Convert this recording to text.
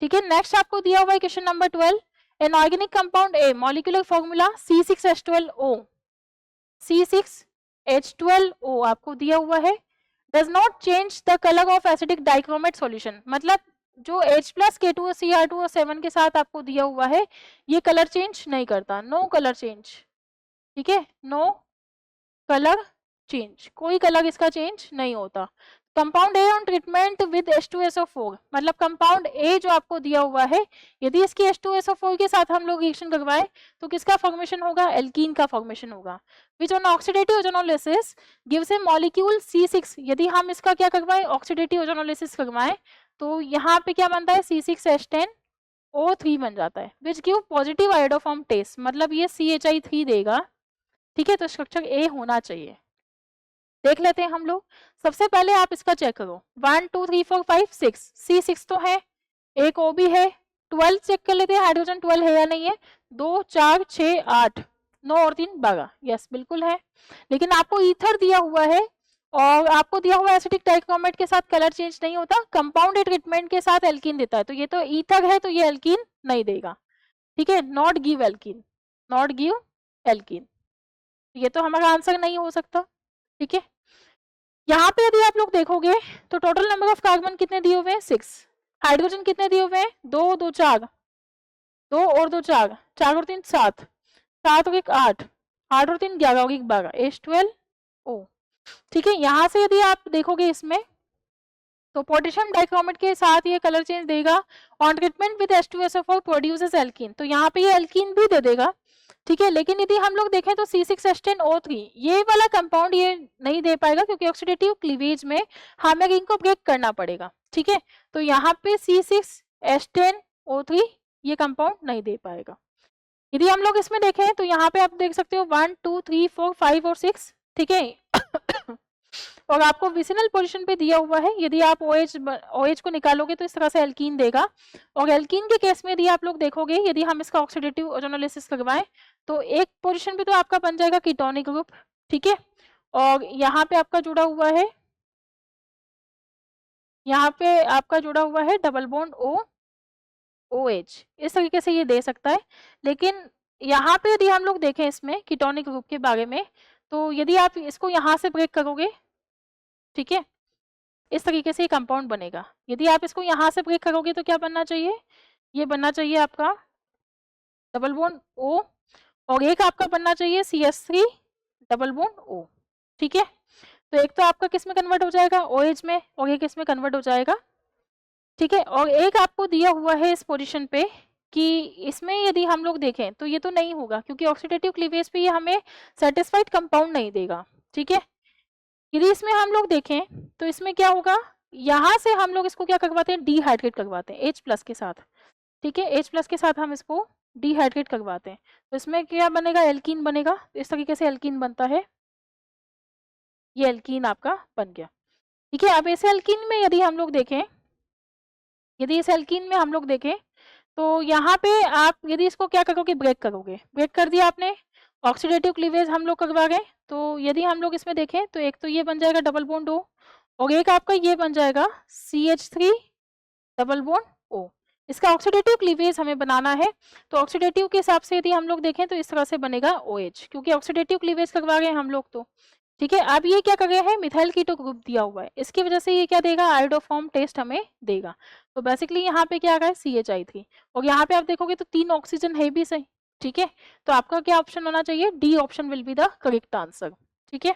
ठीक है, नेक्स्ट आपको दिया हुआ है question number 12, an organic compound A molecular formula C6H12O, C6H12O आपको दिया हुआ है, does not change the colour of acidic dichromate solution, मतलब जो H+K2Cr2O7 के साथ आपको दिया हुआ है ये कलर चेंज नहीं करता, नो कलर चेंज। ठीक है, नो कलर चेंज, कोई कलर इसका चेंज नहीं होता। Compound A on treatment with H2SO4, मतलब कंपाउंड ए जो आपको दिया हुआ है यदि इसकी H2SO4 के साथ हम लोग रिएक्शन करवाएं तो किसका फॉर्मेशन होगा, एल्कीन का फॉर्मेशन होगा। Which on oxidative ozonolysis gives a molecule C6, यदि हम इसका क्या करवाएं, ऑक्सीडेटिव ओजोनोलिसिस करवाएं तो यहाँ पे क्या बनता है C6H10O3 बन जाता है, which give positive iodoform test, मतलब ये CHI3 देगा। ठीक है, तो स्ट्रक्चर ए होना चाहिए। देख लेते हैं हम लोग, सबसे पहले आप इसका चेक करो, 1 2 3 4 5 6, C6 तो है, एक O भी है, 12 चेक कर लेते हैं हाइड्रोजन 12 है या नहीं है, 2 4 6 8 9 और 3 12, यस बिल्कुल है। लेकिन आपको ईथर दिया हुआ है और आपको दिया हुआ एसिटिक डाइक्रोमेट के साथ कलर चेंज नहीं होता, कंपाउंड ट्रीटमेंट के साथ एल्कीन देता है, तो ये तो ईथर है तो ये एल्कीन नहीं देगा। ठीक है, not give alkene, not give alkene, ये तो हमारा आंसर नहीं हो सकता। ठीक है, यहाँ पे यदि आप लोग देखोगे तो टोटल नंबर ऑफ कार्बन कितने दिए हुए हैं, 6, हाइड्रोजन कितने दिए हुए हैं, 2 2 4, 2 और 2 4, 4 और 3 7, 7 और 1 8, 8 और 3 11 और 1 12, H12O। ठीक है, यहाँ से यदि आप देखोगे इसमें तो पोटेशियम डाइक्रोमेट के साथ ये कलर चेंज देगा, on treatment with H2SO4 produces alkene, तो यहाँ पे ये एल्कीन भी दे देगा। ठीक है, लेकिन यदि हम लोग देखें तो C6H10O3 ये वाला कंपाउंड ये नहीं दे पाएगा क्योंकि ऑक्सीडेटिव क्लीवेज में हमें रिंग को ब्रेक करना पड़ेगा। ठीक है, तो यहाँ पे C6H10O3 ये कंपाउंड नहीं दे पाएगा। यदि हम लोग इसमें देखें तो यहाँ पे आप देख सकते हो 1 2 3 4 5 और 6। ठीक है और आपको विसिनल पोजीशन पे दिया हुआ है, यदि आप OH को निकालोगे तो इस तरह से एल्कीन देगा। और एल्कीन के केस में यदि आप लोग देखोगे यदि हम इसका ऑक्सीडेटिव ओजोनोलिसिस करवाएं तो एक पोजीशन पे तो आपका बन जाएगा कीटोनिक ग्रुप। ठीक है, और यहाँ पे आपका जुड़ा हुआ है, यहाँ पे आपका जुड़ा हुआ है डबल बॉन्ड OH, इस तरीके से ये दे सकता है। लेकिन यहाँ पे यदि हम लोग देखें इसमें कीटोनिक ग्रुप के बारे में तो यदि आप इसको यहाँ से ब्रेक करोगे, ठीक है, इस तरीके से ये कंपाउंड बनेगा। यदि आप इसको यहाँ से ब्रेक करोगे तो क्या बनना चाहिए, ये बनना चाहिए आपका डबल बॉन्ड O और एक आपका बनना चाहिए CH3 डबल बॉन्ड O। ठीक है, तो एक तो आपका किस में कन्वर्ट हो जाएगा, OH में, और एक इसमें कन्वर्ट हो जाएगा। ठीक है, और एक आपको दिया हुआ है इस पोजीशन पे कि इसमें यदि हम लोग देखें तो ये तो नहीं होगा क्योंकि ऑक्सीडेटिव क्लीवेज पे ये हमें सेटिस्फाइड कंपाउंड नहीं देगा। ठीक है, यदि इसमें हम लोग देखें तो इसमें क्या होगा, यहाँ से हम लोग इसको क्या करवाते हैं, डिहाइड्रेट करवाते हैं H+ के साथ। ठीक है, H+ के साथ हम इसको डिहाइड्रेट करवाते हैं तो इसमें क्या बनेगा, एल्कीन बनेगा। इस तरीके से एल्कीन बनता है, ये एल्कीन आपका बन गया। ठीक है, अब इस एल्कीन में यदि हम लोग देखें, यदि इस एल्कीन में हम लोग देखें तो यहाँ पे आप यदि इसको क्या करोगे, ब्रेक करोगे, ब्रेक कर दिया आपने, ऑक्सीडेटिव क्लीवेज हम लोग करवा गए। तो यदि हम लोग इसमें देखें तो एक तो ये बन जाएगा डबल बॉन्ड O और एक आपका ये बन जाएगा CH3 डबल बॉन्ड O। इसका ऑक्सीडेटिव क्लीवेज हमें बनाना है तो ऑक्सीडेटिव के हिसाब से यदि हम लोग देखें तो इस तरह से बनेगा OH क्योंकि ऑक्सीडेटिव क्लीवेज करवा गए हम लोग तो। ठीक है, अब ये क्या कर रहे हैं, मिथाइल कीटो ग्रुप दिया हुआ है, इसकी वजह से ये क्या देगा, आयोडोफॉर्म टेस्ट हमें देगा। तो बेसिकली यहाँ पे क्या आ रहा है, CHI3 और यहाँ पे आप देखोगे तो 3 ऑक्सीजन है भी सही। ठीक है, तो आपका क्या ऑप्शन होना चाहिए, D option will be the correct answer. ठीक है,